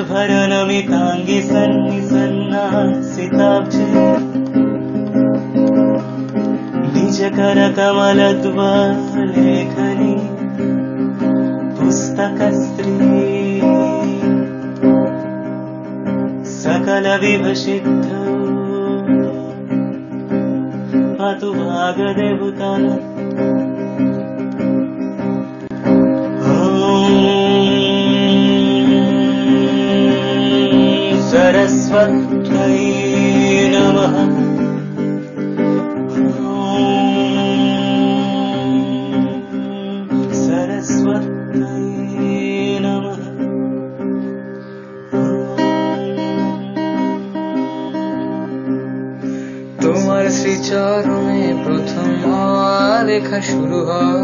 भरणमिताङ्गि सन्निसन्नासिताब्जे निजकरकमलद्वलेखनी पुस्तकस्त्री सकलविभसिद्ध पातु भागदेवता सरस्वत्यै नमः। सरस्वत्यै नमः। তোমার শ্রীচরণে প্রথম লেখা শুরু হয়,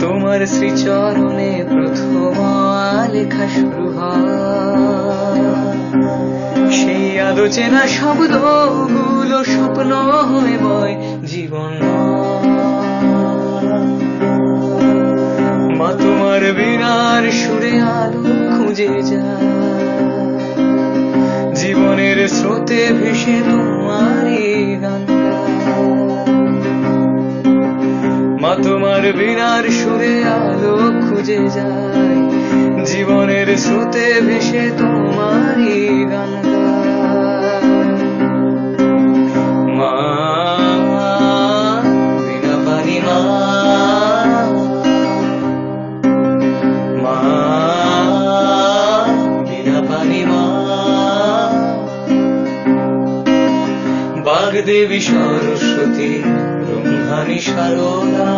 তোমার শ্রীচরণে প্রথম লেখা শুরু হয়। সেই আলোচনা শব্দগুলো স্বপ্ন হয়ে বয় জীবন। মা তোমার বীণার সুরে আলো খুঁজে যায়, জীবনের স্রোতে ভেসে তোমারই গান গায়। মা তোমার বীণার সুরে আলো খুঁজে যায়, জীবনের স্রোতে ভেসে তোমারই গান গায়। মা বীণা পানি মা, মা বীণা পানি মা। বাগদেবী সরস্বতী ব্রহ্মাণী সারদা,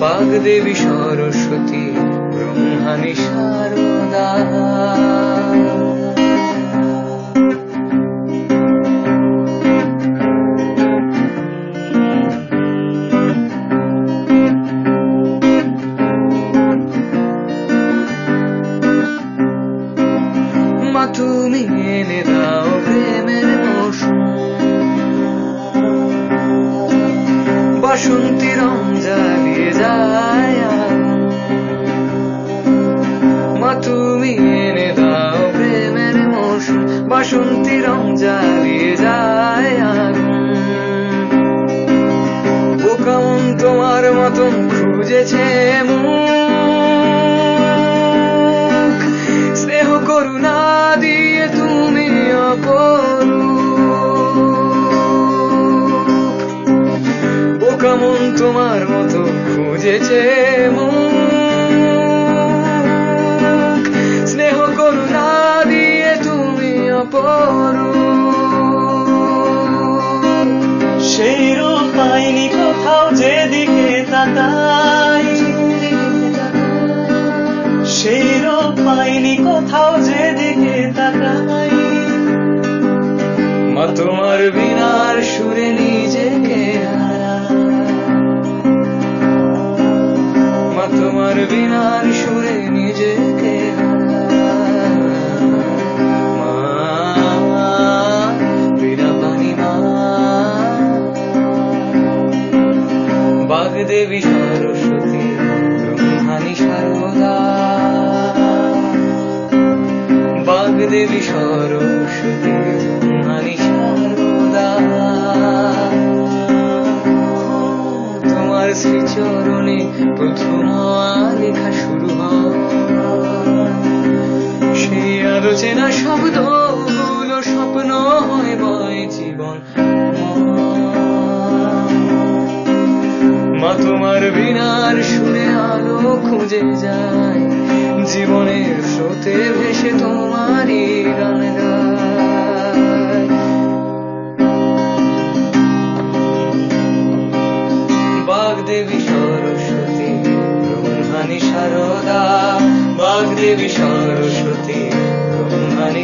বাগদেবী সরস্বতী ব্রহ্মাণী সারদা। মা তুমি এনে দাও প্রেমের মৌসুম, বাসন্তী রং জ্বালিয়ে যায়। মা তুমি এনে দাও প্রেমের মৌসুম, বাসন্তী রং জ্বালিয়ে যায়। ও কেমন তোমার মতন খুঁজেছে মুখ, স্নেহ করুণা দিয়ে তুমি অপরূপ। ও কেমন তোমার মতো খুঁজেছে মুখ, স্নেহ করুণা দিয়ে তুমি অপরূপ। সেই রূপ পাইনি কোথাও যেদিকে তাকাই, সেই রূপ পাইনি কোথাও যেদিকে তাকাই। মা তোমার বীণার সুরে নিজেকে হারাই, মা তোমার বীণার সুরে নিজেকে হারাই। মা বীণা পানি মা, বাগদেবী সরস্বতী ব্রহ্মাণী সারদা, বাগদেবী সরস্বতী ব্রহ্মাণী সারদা। তোমার শ্রীচরণে প্রথম লেখা শুরু হয়, সেই আলোচনা শব্দগুলো স্বপ্ন হয়ে বয় জীবন। মা তোমার বীণার সুরে আলো খুঁজে যায়, জীবনের স্রোতে ভেসে তোমারই গান গায়। বাগদেবী সরস্বতী ব্রহ্মাণী সারদা, বাগদেবী সরস্বতী ব্রহ্মাণী